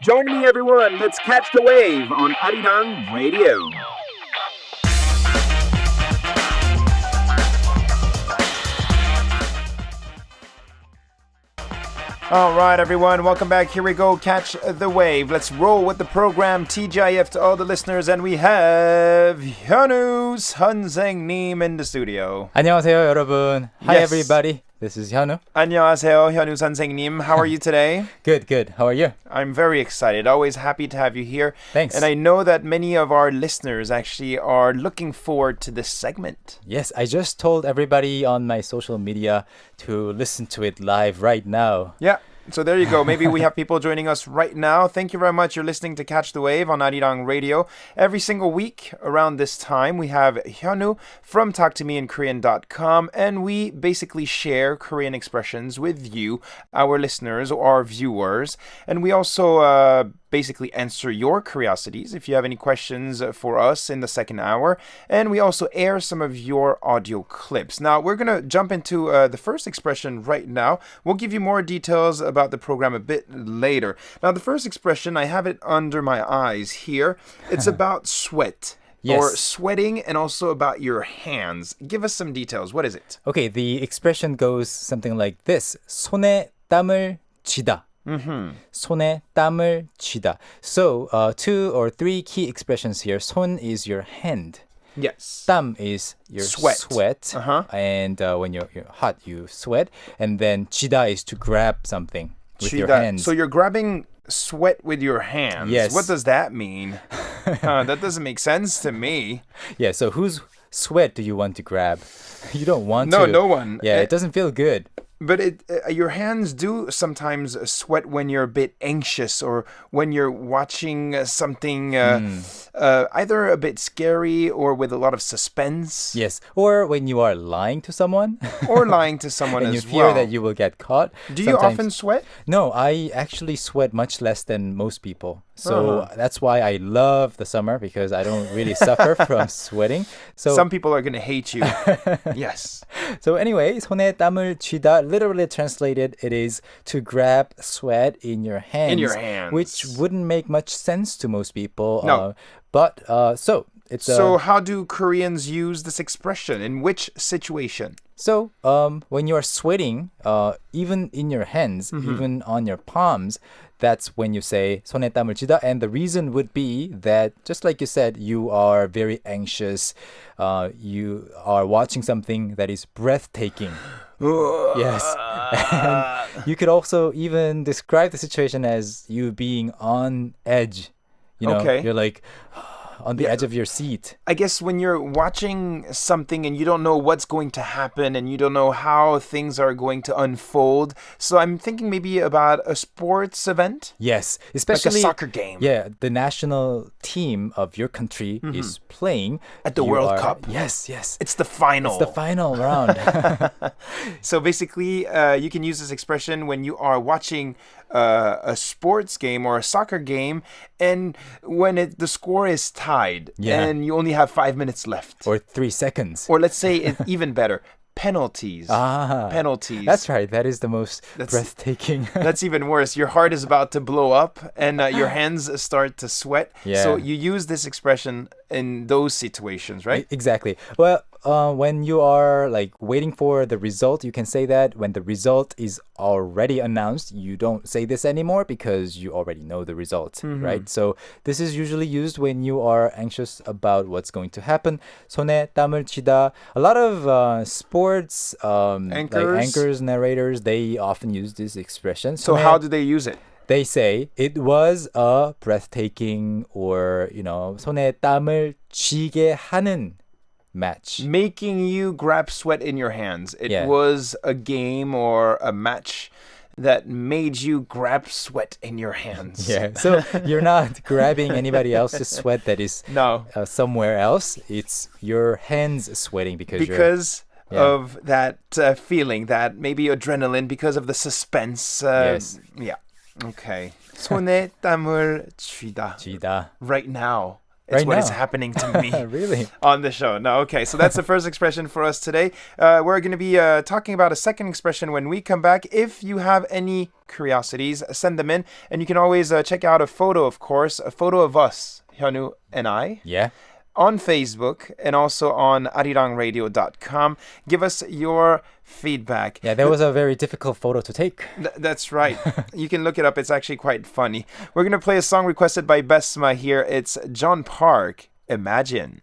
Join me, everyone. Let's catch the wave on Arirang Radio. All right, everyone. Welcome back. Here we go. Catch the wave. Let's roll with the program. TGIF to all the listeners. And we have 현우 선생님 in the studio. 안녕하세요, 여러분. Hi, Yes. everybody. This is 현우. 안녕하세요, 현우 선생님. How are you today? Good. How are you? I'm very excited. Always happy to have you here. Thanks. And I know that many of our listeners actually are looking forward to this segment. Yes, I just told everybody on my social media to listen to it live right now. Yeah. So there you go. Maybe we have people joining us right now. Thank you very much. You're listening to Catch the Wave on Arirang Radio. Every single week around this time, we have Hyunwoo from TalkToMeInKorean.com, and we basically share Korean expressions with you, our listeners or our viewers. And we also basically answer your curiosities if you have any questions for us in the second hour. And we also air some of your audio clips. Now, we're going to jump into the first expression right now. We'll give you more details about the program a bit later. Now, the first expression, I have it under my eyes here. It's about sweat. Yes. Or sweating, and also about your hands. Give us some details. What is it? Okay, the expression goes something like this. 손에 땀을 쥐다. 손에 땀을 쥐다. So, 2 or 3 key expressions here. 손 is your hand. Yes. 땀 is your sweat. And when you're hot, you sweat. And then 쥐다 is to grab something with your hands. So you're grabbing sweat with your hands. Yes. What does that mean? That doesn't make sense to me. Yeah, so whose sweat do you want to grab? You don't want No, to. no one. Yeah, it doesn't feel good. But your hands do sometimes sweat when you're a bit anxious or when you're watching something either a bit scary or with a lot of suspense. Yes, or when you are lying to someone. Or lying to someone and as you fear well. that you will get caught. Do you often sweat? No, I actually sweat much less than most people. So that's why I love the summer, because I don't really suffer from sweating. So some people are going to hate you. Yes. So anyway, 손에 땀을 쥐다, literally translated, it is to grab sweat in your hands. In your hands. Which wouldn't make much sense to most people. No. So how do Koreans use this expression? In which situation? So, when you are sweating, even in your hands, even on your palms, that's when you say 손에 땀을 쥐다. And the reason would be that, just like you said, you are very anxious. You are watching something that is breathtaking. Yes. And you could also even describe the situation as you being on edge. You know, Okay. you're like on the edge of your seat. I guess when you're watching something and you don't know what's going to happen and you don't know how things are going to unfold. So I'm thinking maybe about a sports event. Yes, Like especially a soccer game. Yeah, the national team of your country is playing At the World Cup. Yes. It's the final. It's the final round. So basically, you can use this expression when you are watching a sports game or a soccer game, and when the score is tied, Yeah. and you only have 5 minutes left, Or 3 seconds. or let's say it even better, penalties. Ah, Penalties. That's right. That is the most breathtaking. That's even worse. Your heart is about to blow up and your hands start to sweat. Yeah. So you use this expression in those situations, right? Exactly. Well, when you are like waiting for the result, you can say that. When the result is already announced, you don't say this anymore because you already know the result, right? So this is usually used when you are anxious about what's going to happen. 손에 땀을 쥐다. A lot of sports like anchors, narrators, they often use this expression. So how do they use it? They say it was a breathtaking or, 손에 땀을 쥐게 하는 match. Making you grab sweat in your hands. It Yeah. was a game or a match that made you grab sweat in your hands. Yeah, so you're not grabbing anybody else's sweat that is No. somewhere else. It's your hands sweating because of that feeling, that maybe adrenaline, because of the suspense. Yes. Yeah. Okay. 손에 땀을 쥐다. 쥐다. Right now. It's Right what now. is happening to me. Really? On the show. No, okay. So that's the first expression for us today. We're going to be talking about a second expression when we come back. If you have any curiosities, send them in. And you can always check out a photo, of course, a photo of us, Hyunwoo and I. Yeah. On Facebook and also on arirangradio.com. Give us your feedback. Yeah, that was a very difficult photo to take. That's right. You can look it up. It's actually quite funny. We're going to play a song requested by Besma here. It's John Park, Imagine.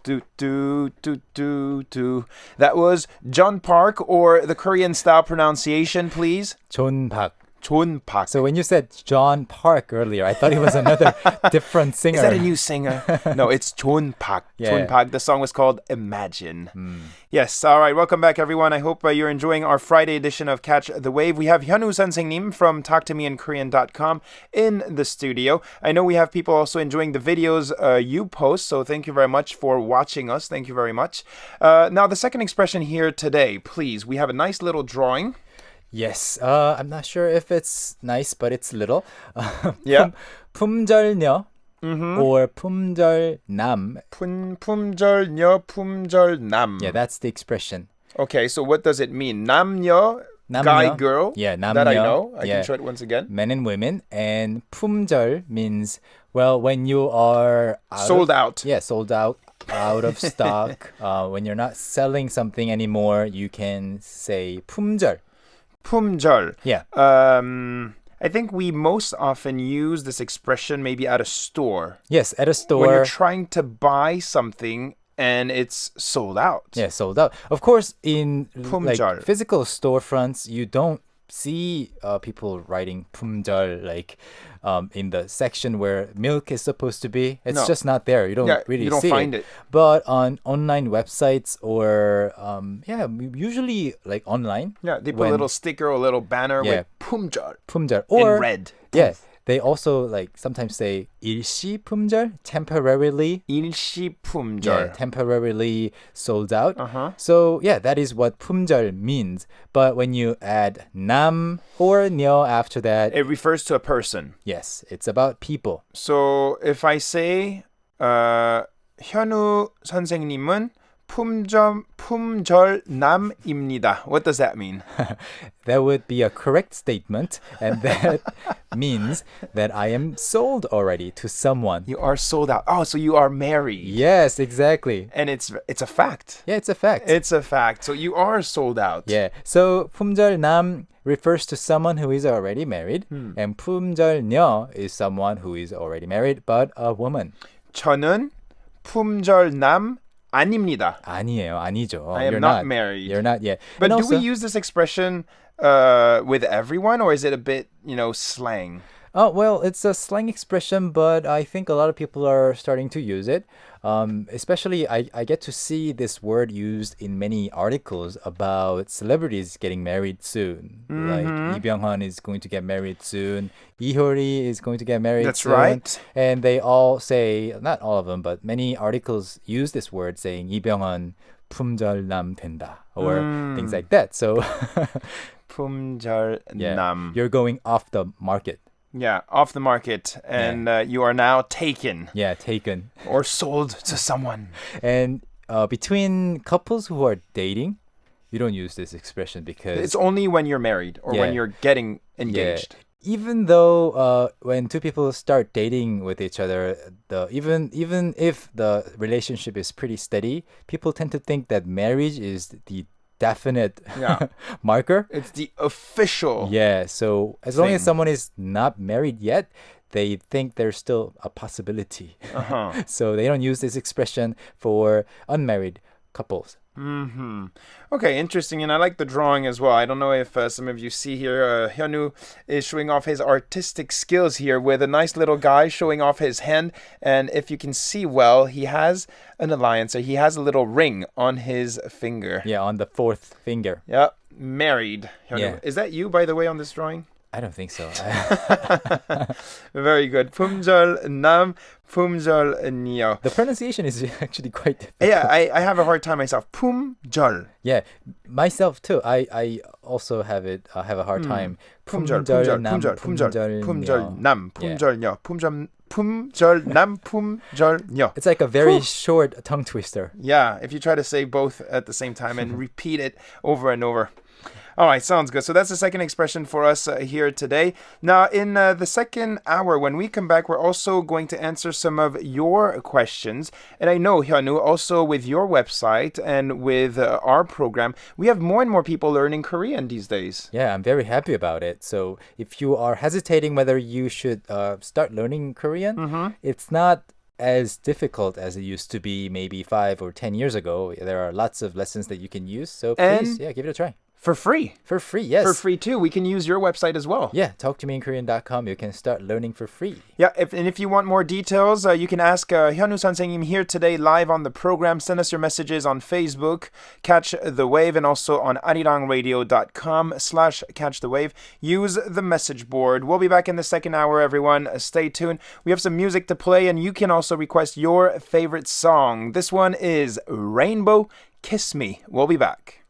Do, do, do, do, do. That was John Park, or the Korean style pronunciation, please. John Park. John Park. So when you said John Park earlier, I thought it was another different singer. Is that a new singer? No, it's John Park. Yeah. John Park. The song was called Imagine. Yes. All right. Welcome back, everyone. I hope you're enjoying our Friday edition of Catch the Wave. We have Hyunwoo 선생님 from talktomeinkorean.com in the studio. I know we have people also enjoying the videos you post, so thank you very much for watching us. Thank you very much. Now, the second expression here today, please. We have a nice little drawing. Yes. I'm not sure if it's nice, but it's little. Yeah. 품절녀 or 품절남. 품절녀, 품절남. Yeah, that's the expression. Okay, so what does it mean? 남녀, 남녀. guy, girl. Yeah, 남녀. That I know. I Yeah. can show it once again. Men and women. And 품절 means, well, when you are Sold out. Yeah, sold out of stock. When you're not selling something anymore, you can say 품절. 품절. Yeah. I think we most often use this expression maybe at a store. Yes, at a store. When you're trying to buy something and it's sold out. Yeah, sold out. Of course, in 품절. like physical storefronts, you don't see people writing 품절 like in the section where milk is supposed to be. It's No. just not there. You don't really you don't see find it. But on online websites or usually like online. Yeah, they put when- a little sticker or a little banner Yeah. with 품절 품절 or in red. Yeah, they also like sometimes say 일시 품절, temporarily. 일시 품절. Yeah, temporarily sold out. Uh-huh. So yeah, that is what 품절 means. But when you add 남 or 녀 after that, It refers to a person. yes, it's about people. So if I say 현우 선생님은 품절남입니다. What does that mean? That would be a correct statement, and that means that I am sold already to someone. You are sold out. Oh, so you are married. Yes, exactly. And it's a fact. Yeah, it's a fact. It's a fact. So you are sold out. Yeah. So 품절남 refers to someone who is already married, and 품절녀 is someone who is already married but a woman. 저는 품절남 아닙니다. 아니에요, 아니죠. I am You're not married. You're not yet. But And do we also- use this expression with everyone, or is it a bit, slang? Oh, well, it's a slang expression, but I think a lot of people are starting to use it. Especially, I get to see this word used in many articles about celebrities getting married soon. Like Lee Byung-hun is going to get married soon. Lee Hyori is going to get married That's soon. right. And they all say, not all of them, but many articles use this word saying Lee Byung-hun 품절남 된다 or things like that. So 품절남. yeah, you're going off the market. Yeah, off the market, and you are now taken Yeah, taken. or sold to someone. And between couples who are dating, you don't use this expression because It's only when you're married or when Yeah. you're getting engaged. even though when two people start dating with each other, even if the relationship is pretty steady, people tend to think that marriage is the definite Yeah. marker. It's the official. Yeah, so as long as Thing. someone is not married yet, they think there's still a possibility. Uh-huh. So they don't use this expression for unmarried couples. Okay, interesting. And I like the drawing as well. I don't know if some of you see here, Hyunwoo is showing off his artistic skills here with a nice little guy showing off his hand. And if you can see well, he has an alliance, or he has a little ring on his finger. Yeah, on the fourth finger. Yeah, married. Hyunwoo. Yeah. Is that you, by the way, on this drawing? I don't think so. Very good. 품절남, 품절녀. The pronunciation is actually quite difficult. Yeah, I have a hard time myself. 품절. Yeah, myself too. I also have a hard time. 품절, 품절남, 품절녀. Yeah. 품절남, 품절녀. It's like a very short tongue twister. Yeah, if you try to say both at the same time and repeat it over and over. All right, sounds good. So that's the second expression for us here today. Now, in the second hour, when we come back, we're also going to answer some of your questions. And I know, Hyunwoo, also with your website and with our program, we have more and more people learning Korean these days. Yeah, I'm very happy about it. So if you are hesitating whether you should start learning Korean, it's not as difficult as it used to be maybe 5 or 10 years ago. There are lots of lessons that you can use. So please, give it a try. For free. For free, yes. For free, too. We can use your website as well. Yeah, talktomeinkorean.com. You can start learning for free. Yeah, if you want more details, you can ask Hyunwoo 선생님 here today live on the program. Send us your messages on Facebook, Catch the Wave, and also on arirangradio.com/Catch the Wave. Use the message board. We'll be back in the second hour, everyone. Stay tuned. We have some music to play, and you can also request your favorite song. This one is Rainbow Kiss Me. We'll be back.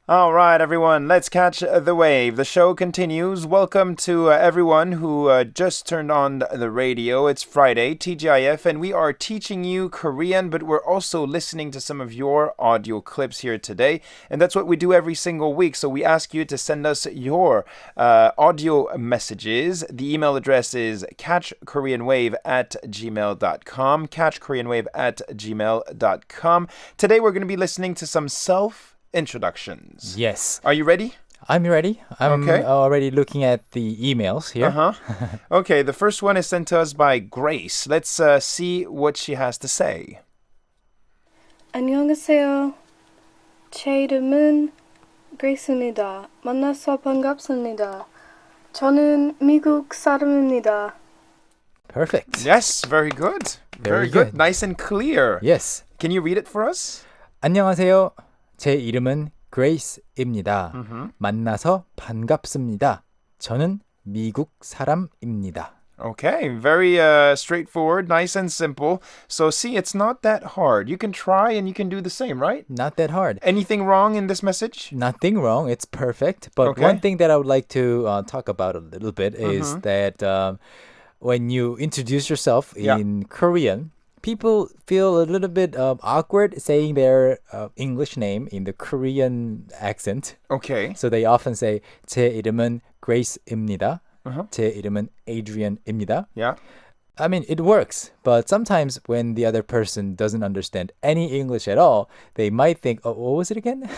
All right, everyone, let's catch the wave. The show continues. Welcome to everyone who just turned on the radio. It's Friday, TGIF, and we are teaching you Korean, but we're also listening to some of your audio clips here today. And that's what we do every single week. So we ask you to send us your audio messages. The email address is catchkoreanwave@gmail.com, catchkoreanwave@gmail.com. Today we're going to be listening to some introductions. Yes. Are you ready? I'm ready. I'm Okay. already looking at the emails here. Okay, the first one is sent to us by Grace. Let's see what she has to say. 안녕하세요. 제 이름은 그레이스입니다. 만나서 반갑습니다. 저는 미국 사람입니다. Perfect. Yes, very good. Very good. good. Nice and clear. Yes. Can you read it for us? 안녕하세요. 제 이름은 그레이스입니다. 만나서 반갑습니다. 저는 미국 사람입니다. Okay, very straightforward, nice and simple. So see, it's not that hard. You can try and you can do the same, right? Not that hard. Anything wrong in this message? Nothing wrong. It's perfect. But Okay. one thing that I would like to talk about a little bit is that when you introduce yourself in Korean, people feel a little bit awkward saying their English name in the Korean accent. Okay. So they often say 제 이름은 Grace입니다. 제 이름은 Adrian입니다. Yeah. I mean, it works, but sometimes when the other person doesn't understand any English at all, they might think, "Oh, what was it again?"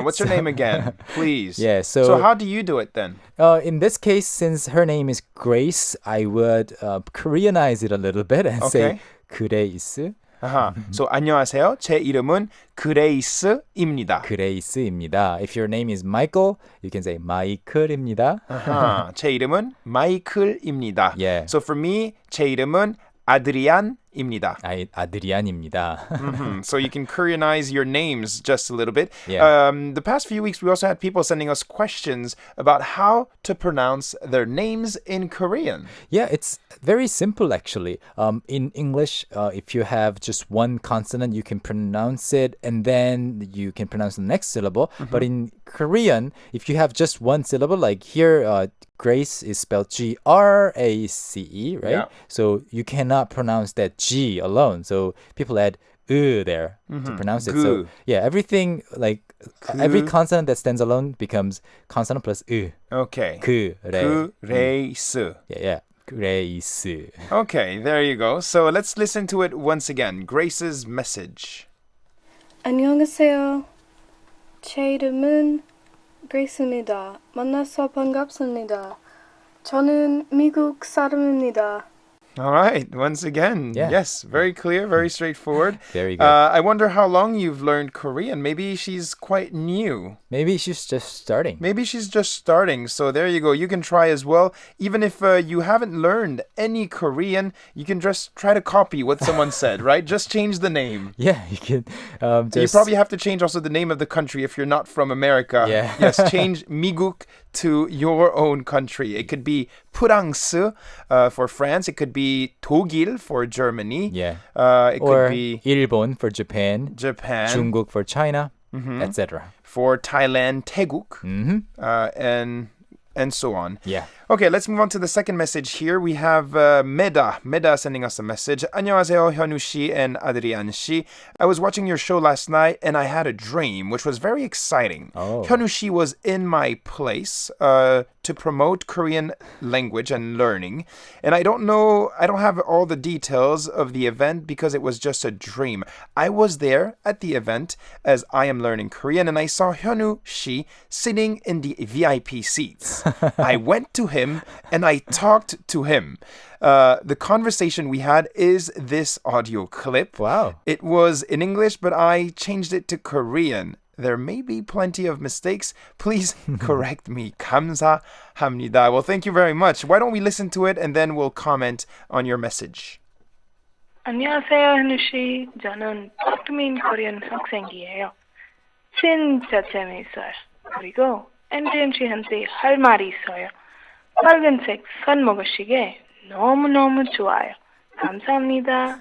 What's your name again, please? Yeah. So how do you do it then? In this case, since her name is Grace, I would Koreanize it a little bit and say 그레이스. So 안녕하세요. 제 이름은 그레이스입니다. 그레이스입니다. If your name is Michael, you can say 마이클입니다. 제 이름은 마이클입니다. Yeah. So for me, 제 이름은 아드리안입니다. 아드리안입니다. So you can Koreanize your names just a little bit. Yeah. The past few weeks, we also had people sending us questions about how to pronounce their names in Korean. Yeah, it's very simple actually. In English, if you have just one consonant, you can pronounce it and then you can pronounce the next syllable. But in Korean, if you have just one syllable, like here, Grace is spelled Grace, right? Yeah. So you cannot pronounce that G alone. So people add there to pronounce it. So 그. yeah, everything like every consonant that stands alone becomes consonant plus Okay. 그레. 그레이스. Yeah. Grace. Okay, there you go. So let's listen to it once again. Grace's message. 안녕하세요. 제 이름은 그레이스입니다. 만나서 반갑습니다. 저는 미국 사람입니다. All right. Once again, Yeah. yes, very clear, very straightforward. Very good. I wonder how long you've learned Korean. Maybe she's quite new. Maybe she's just starting. Maybe she's just starting. So there you go. You can try as well. Even if you haven't learned any Korean, you can just try to copy what someone said, right? Just change the name. Yeah, you can You probably have to change also the name of the country if you're not from America. Yeah. Yes, change 미국 to your own country. It could be 프랑스 for France. It could be 독일 for Germany. Yeah. It or could be 일본 for Japan, Japan. 중국 for China, etc. For Thailand, 태국. Mm-hmm. And so on. Yeah. Okay, let's move on to the second message here. We have Meda. Meda sending us a message. 안녕하세요, 현우 씨 and Adrian 씨. I was watching your show last night and I had a dream, which was very exciting. Oh. 현우 씨 was in my place to promote Korean language and learning. And I don't have all the details of the event because it was just a dream. I was there at the event as I am learning Korean and I saw Hyunwoo Shi sitting in the VIP seats. I went to him and I talked to him. The conversation we had is this audio clip. Wow. It was in English, but I changed it to Korean. There may be plenty of mistakes. Please correct me. 감사합니다. Well, thank you very much. Why don't we listen to it and then we'll comment on your message. 안녕하세요, 현우 씨. 저는 토크민 코리안 학생이에요. 진짜 재미있어요. 그리고 앤드리안 씨한테 할 말이 있어요. 빨간색 선 먹으시게 너무너무 좋아요. 감사합니다.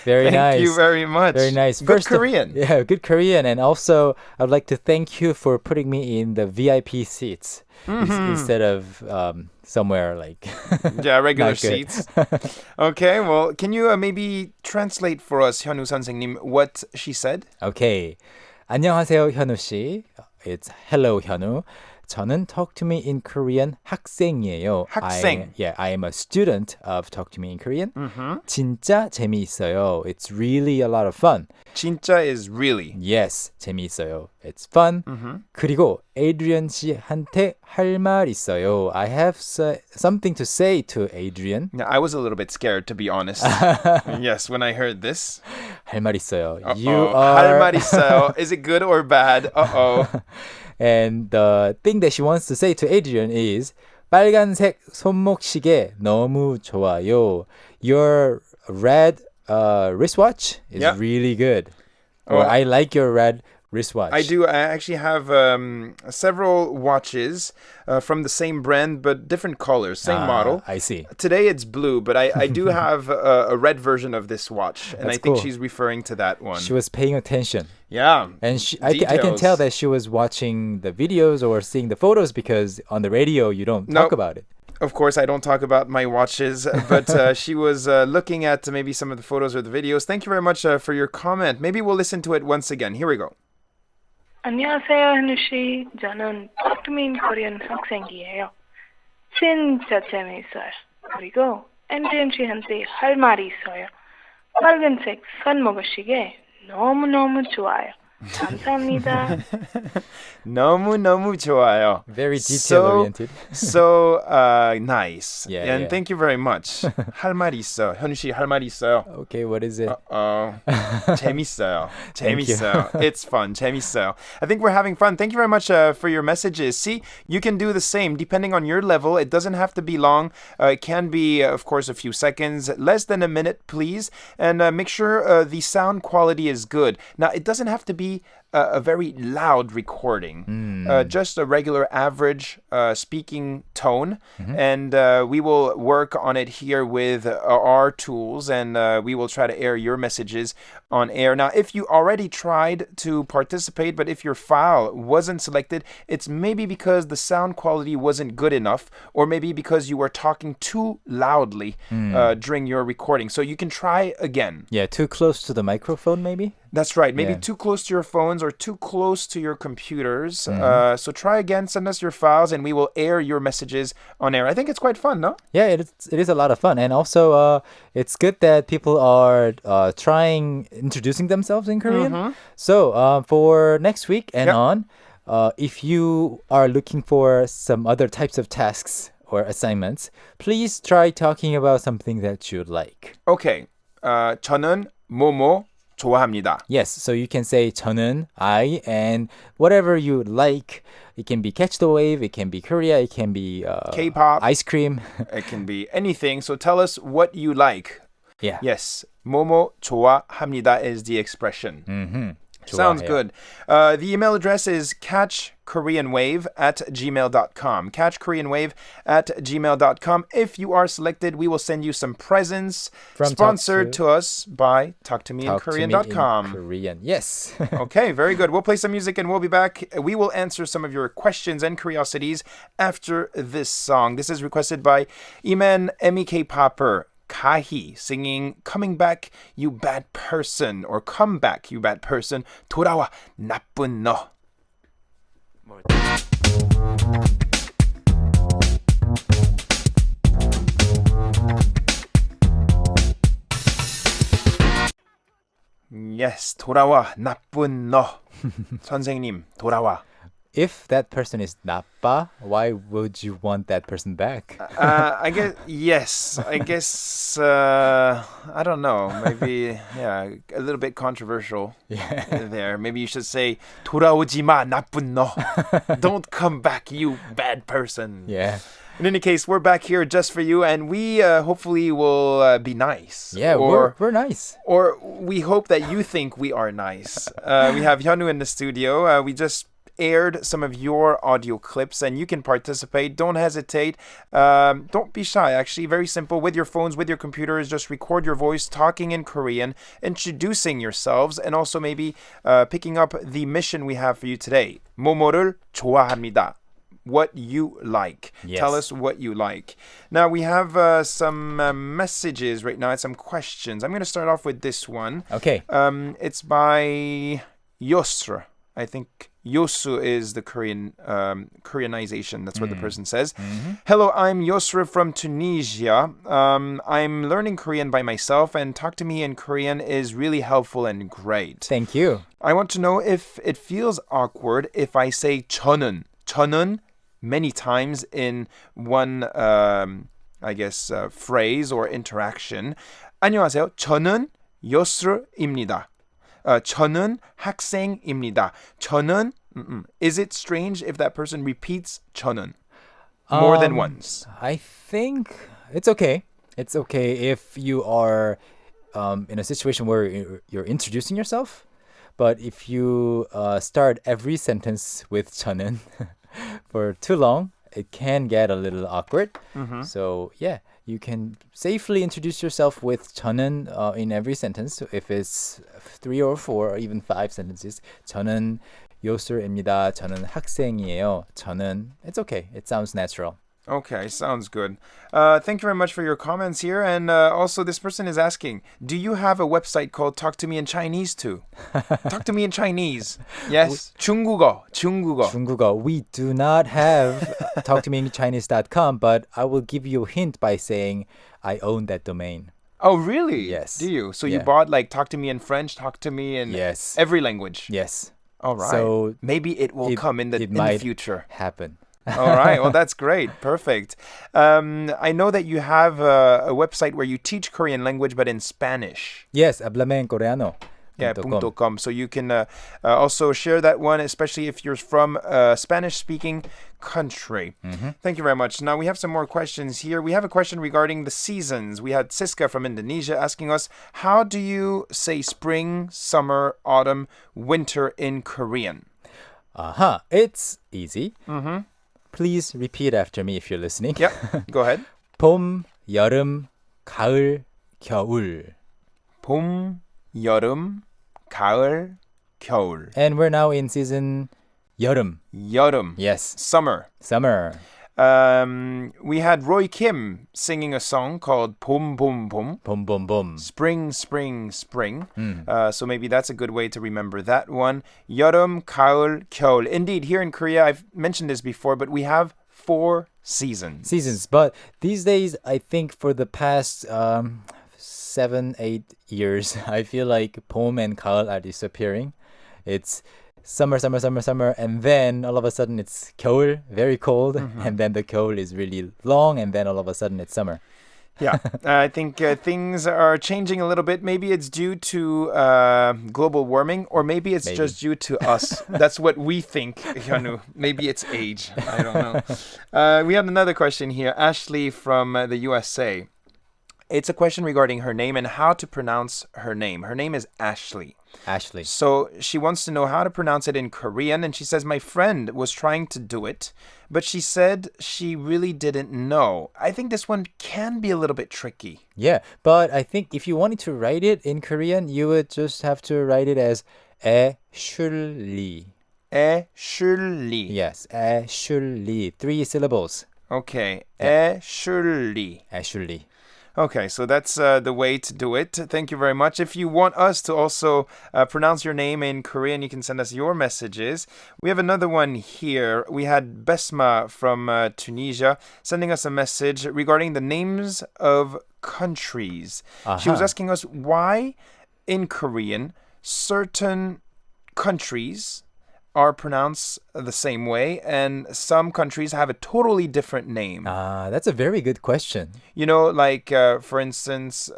Very Thank nice. you very much. Very nice. Good Korean. Yeah, good Korean. And also, I'd like to thank you for putting me in the VIP seats instead of somewhere like Yeah, regular not good. seats. Okay, well, can you maybe translate for us, 현우 선생님, what she said? Okay. 안녕하세요, 현우 씨. It's hello, 현우. 저는 Talk to Me in Korean 학생이에요. 학생. I am a student of Talk to Me in Korean. 진짜 재미있어요. It's really a lot of fun. 진짜 is really. Yes, 재미있어요. It's fun. 그리고 Adrian 씨한테 할 말 있어요. I have something to say to Adrian. Yeah, I was a little bit scared, to be honest. Yes, when I heard this. 할 말 있어요. 할 말 있어요. Is it good or bad? Uh-oh. And the thing that she wants to say to Adrian is 빨간색 손목시계 너무 좋아요. Your red wristwatch is Yeah. really good. Or Oh. I like your red wristwatch. I do. I actually have several watches from the same brand, but different colors, same model. I see. Today it's blue, but I do have a red version of this watch, and That's I think cool. she's referring to that one. She was paying attention. Yeah. And I can Details. tell that she was watching the videos or seeing the photos because on the radio you don't talk Nope. about it. Of course, I don't talk about my watches, but she was looking at maybe some of the photos or the videos. Thank you very much for your comment. Maybe we'll listen to it once again. Here we go. 안녕하세요, 현우 씨. 저는 토크민 코리안 학생이에요. 진짜 재미있어요. 그리고 앤드리안 씨한테 할 말이 있어요. 빨간색 선 먹으시게 너무너무 좋아요. 감사합니다. 너무 좋아요. Very detail-oriented. So nice. Yeah, and yeah. thank you very much. 할 말 있어. 현우 씨 할 말 있어요. Okay, what is it? 재밌어요. Thank you. 재밌어요. It's fun. 재밌어요. I think we're having fun. Thank you very much for your messages. See, you can do the same depending on your level. It doesn't have to be long. It can be, of course, a few seconds. Less than a minute, please. And make sure the sound quality is good. Now, it doesn't have to be a very loud recording, just a regular average speaking tone. And we will work on it here with our tools, and we will try to air your messages on air. Now, if you already tried to participate, but if your file wasn't selected, it's maybe because the sound quality wasn't good enough, or maybe because you were talking too loudly during your recording. So you can try again. Yeah, too close to the microphone maybe? That's right. Maybe Yeah. too close to your phones or too close to your computers. So try again. Send us your files, and we will air your messages on air. I think it's quite fun, no? Yeah, it is a lot of fun. And also, it's good that people are trying introducing themselves in Korean. So for next week and Yep. on, if you are looking for some other types of tasks or assignments, please try talking about something that you like. Okay. 저는 뭐뭐 좋아합니다. Yes, so you can say 저는, I, and whatever you like. It can be Catch the Wave, it can be Korea, it can be K-pop. ice cream. It can be anything. So tell us what you like. Yeah. Yes. 뭐뭐 좋아합니다 is the expression. Mm-hmm. Sounds 좋아해요. good. The email address is catchkoreanwave@gmail.com. Catchkoreanwave@gmail.com. If you are selected, we will send you some presents From sponsored to us by talktomeinkorean.com. Korean. Yes. Okay, very good. We'll play some music and we'll be back. We will answer some of your questions and curiosities after this song. This is requested by Iman MEK Popper. Kahi singing Coming Back You Bad Person or Come Back You Bad Person 돌아와 나쁜 너. Yes, 돌아와 나쁜 너. 선생님, 돌아와. If that person is 나빠, why would you want that person back? I guess yes. I guess I don't know. Maybe yeah, a little bit controversial there. Maybe you should say 돌아오지 마 나쁜 너. Don't come back, you bad person. Yeah. In any case, we're back here just for you, and we hopefully will be nice. Yeah, we're nice. Or we hope that you think we are nice. We have Hyunwoo in the studio. We just aired some of your audio clips and you can participate. Don't hesitate. Don't be shy. Actually, very simple. With your phones, with your computers, just record your voice talking in Korean, introducing yourselves, and also maybe picking up the mission we have for you today. 뭐뭐를 좋아합니다. What you like. Yes. Tell us what you like. Now we have some messages right now, some questions. I'm going to start off with this one. Okay. It's by Yosra. I think Yosu is the Korean Koreanization. That's what the person says. Hello, I'm Yosra from Tunisia. I'm learning Korean by myself, and Talk to Me in Korean is really helpful and great. Thank you. I want to know if it feels awkward if I say 저는 many times in one, I guess, phrase or interaction. 안녕하세요. 저는 요스르입니다. 저는 학생입니다. 저는 Is it strange if that person repeats 저는 more than once? I think it's okay. It's okay if you are in a situation where you're introducing yourself. But if you start every sentence with 저는 for too long, it can get a little awkward. So yeah, you can safely introduce yourself with 저는 in every sentence. If it's 3 or 4 or even 5 sentences, 저는 요술입니다. 저는 학생이에요. 저는 it's okay. It sounds natural. Okay, sounds good. Thank you very much for your comments here. And also, this person is asking, do you have a website called Talk to Me in Chinese too? Talk to Me in Chinese. Yes. 중국어. 중국어. We do not have talktomeinChinese.com, but I will give you a hint by saying I own that domain. Oh, really? Yes. Do you? So you Yeah. bought like Talk to Me in French, Talk to Me in Yes. every language. Yes. All right. So maybe it will come in the might future. happen. All right. Well, that's great. Perfect. I know that you have a website where you teach Korean language, but in Spanish. Yes, háblame en coreano. Yeah, .com. .com. So you can also share that one, especially if you're from a Spanish-speaking country. Thank you very much. Now we have some more questions here. We have a question regarding the seasons. We had Siska from Indonesia asking us, how do you say spring, summer, autumn, winter in Korean? It's easy. Please repeat after me if you're listening. Yep. Go ahead. 봄, 여름, 가을, 겨울. 봄, 여름, 가을, 겨울. And we're now in season 여름. 여름. Yes. Summer. Summer. We had Roy Kim singing a song called 봄, 봄, 봄. 봄, 봄, 봄. Spring, spring, spring. So maybe that's a good way to remember that one. 여름, 가을, 겨울. Indeed, here in Korea, I've mentioned this before, but we have 4 seasons. Seasons. But these days, I think for the past 7, 8 years, I feel like 봄 and 가을 are disappearing. It's summer, summer, summer, summer, and then all of a sudden it's 겨울, very cold, and then the 겨울 is really long, and then all of a sudden it's summer. Yeah, I think things are changing a little bit. Maybe it's due to global warming, or maybe it's just due to us. That's what we think, Hyunwoo. Maybe it's age. I don't know. We have another question here. Ashley from the USA. It's a question regarding her name and how to pronounce her name. Her name is Ashley. Ashley. So she wants to know how to pronounce it in Korean, and she says, my friend was trying to do it, but she said she really didn't know. I think this one can be a little bit tricky. Yeah, but I think if you wanted to write it in Korean, you would just have to write it as 애슐리. 애슐리. Yes, 애슐리. 3 syllables. Okay, Yeah. 애슐리. 애슐리. Okay, so that's the way to do it. Thank you very much. If you want us to also pronounce your name in Korean, you can send us your messages. We have another one here. We had Besma from Tunisia sending us a message regarding the names of countries. She was asking us why in Korean certain countries are pronounced the same way, and some countries have a totally different name. That's a very good question. You know, like, for instance,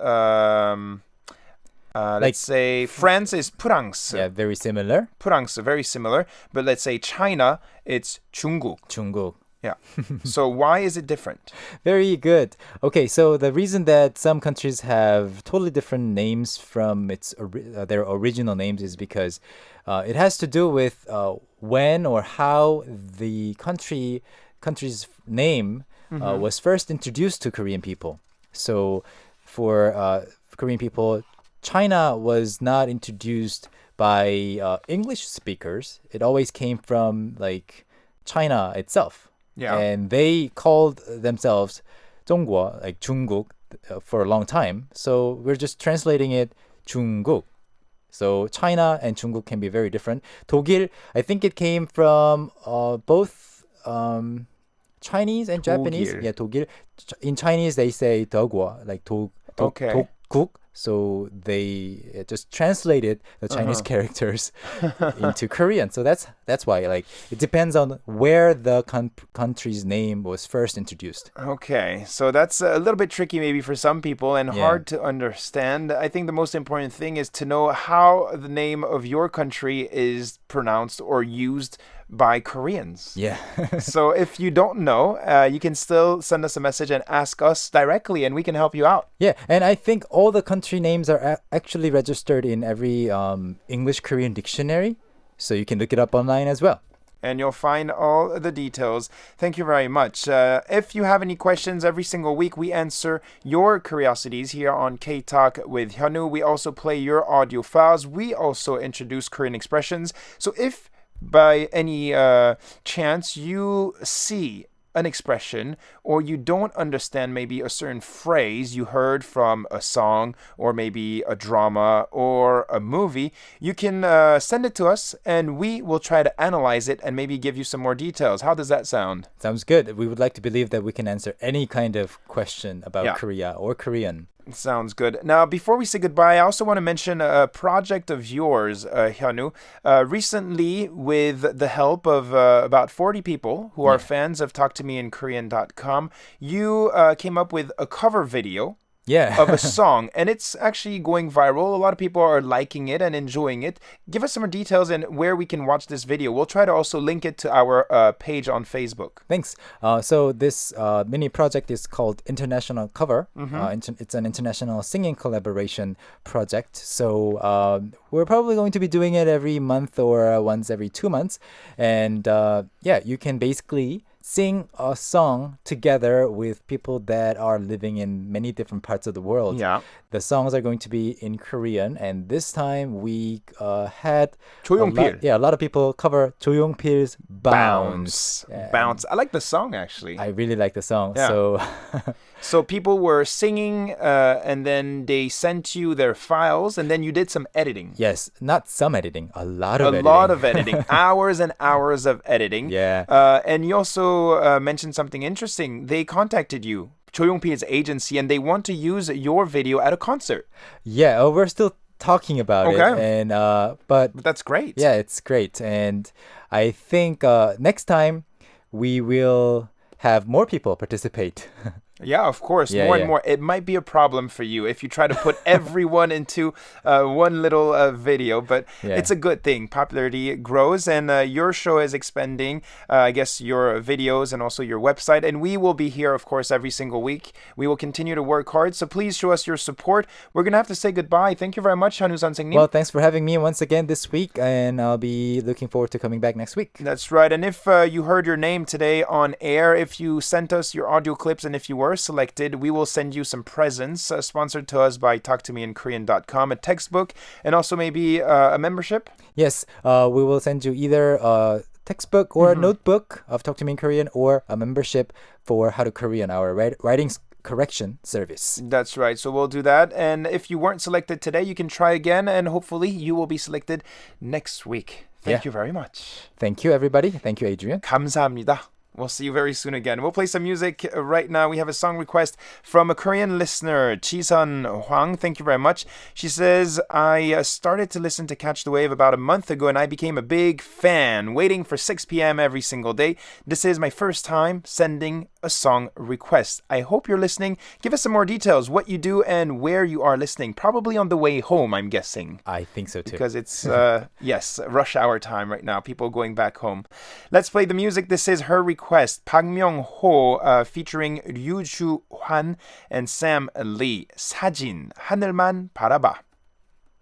let's say France is 프랑스. Yeah, very similar. 프랑스, very similar. But let's say China, it's 중국. 중국. Yeah. So why is it different? Very good. Okay, so the reason that some countries have totally different names from their original names is because it has to do with when or how the country's name was first introduced to Korean people. So for Korean people, China was not introduced by English speakers. It always came from like China itself. Yeah. And they called themselves 中国, like 중국, for a long time. So we're just translating it 중국. So China and 중국 can be very different. 독일, I think it came from both Chinese and Japanese. 독일. Yeah, 독일. In Chinese, they say德国, like Okay. 독국. So they just translated the Chinese characters into Korean. So that's why, like, it depends on where the country's name was first introduced. Okay, so that's a little bit tricky maybe for some people and Yeah. hard to understand. I think the most important thing is to know how the name of your country is pronounced or used by Koreans. Yeah. So if you don't know, you can still send us a message and ask us directly, and we can help you out. Yeah, and I think all the country names are actually registered in every English-Korean dictionary, so you can look it up online as well. And you'll find all the details. Thank you very much. If you have any questions, every single week we answer your curiosities here on K-Talk with Hyunwoo. We also play your audio files. We also introduce Korean expressions. So if by any chance you see an expression or you don't understand maybe a certain phrase you heard from a song or maybe a drama or a movie, you can send it to us and we will try to analyze it and maybe give you some more details. How does that sound? Sounds good. We would like to believe that we can answer any kind of question about Yeah. Korea or Korean. Sounds good. Now, before we say goodbye, I also want to mention a project of yours, Hyunwoo. Recently, with the help of about 40 people who are fans of TalkToMeInKorean.com, you came up with a cover video Yeah. of a song, and it's actually going viral. A lot of people are liking it and enjoying it. Give us some more details and where we can watch this video. We'll try to also link it to our page on Facebook. Thanks. So this mini project is called International Cover. It's an international singing collaboration project. So we're probably going to be doing it every month or once every 2 months. And you can basically sing a song together with people that are living in many different parts of the world. Yeah. The songs are going to be in Korean, and this time we had 조용필. a lot of people cover 조용필's Bounce. Bounce. I like the song, actually. I really like the song. Yeah. So So people were singing and then they sent you their files and then you did some editing. yes, not some editing, a lot of A editing. lot of editing. Hours and hours of editing. Yeah. And you also mentioned something interesting. They contacted you, 조용필's agency, and they want to use your video at a concert. Yeah, we're still talking about it. Okay. And but But that's great. yeah, it's great. And I think next time we will have more people participate. Yeah, of course. Yeah, More yeah. and more. It might be a problem for you if you try to put everyone into one little video, but Yeah. it's a good thing. Popularity grows, and your show is expanding, I guess, your videos and also your website. And we will be here, of course, every single week. We will continue to work hard, so please show us your support. We're going to have to say goodbye. Thank you very much, Hanu 선생님. Well, thanks for having me once again this week, and I'll be looking forward to coming back next week. That's right. And if you heard your name today on air, if you sent us your audio clips, and if you were selected, we will send you some presents sponsored to us by talktomeinkorean.com, a textbook, and also maybe a membership. Yes, we will send you either a textbook or a notebook of Talk to Me in Korean or a membership for How to Korean, our writing correction service. That's right. So we'll do that. And if you weren't selected today, you can try again, and hopefully you will be selected next week. Thank Yeah. you very much. Thank you, everybody. Thank you, Adrian. 감사합니다. We'll see you very soon again. We'll play some music right now. We have a song request from a Korean listener, Chisun Hwang. Thank you very much. She says, I started to listen to Catch the Wave about a month ago, and I became a big fan, waiting for 6 p.m. every single day. This is my first time sending a song request. I hope you're listening. Give us some more details, what you do and where you are listening. Probably on the way home, I'm guessing. I think so too. Because it's, yes, rush hour time right now. People going back home. Let's play the music. This is her request. Park Myung-ho featuring Ryu Ju-hwan and Sam Lee. 사진, 하늘만 바라봐.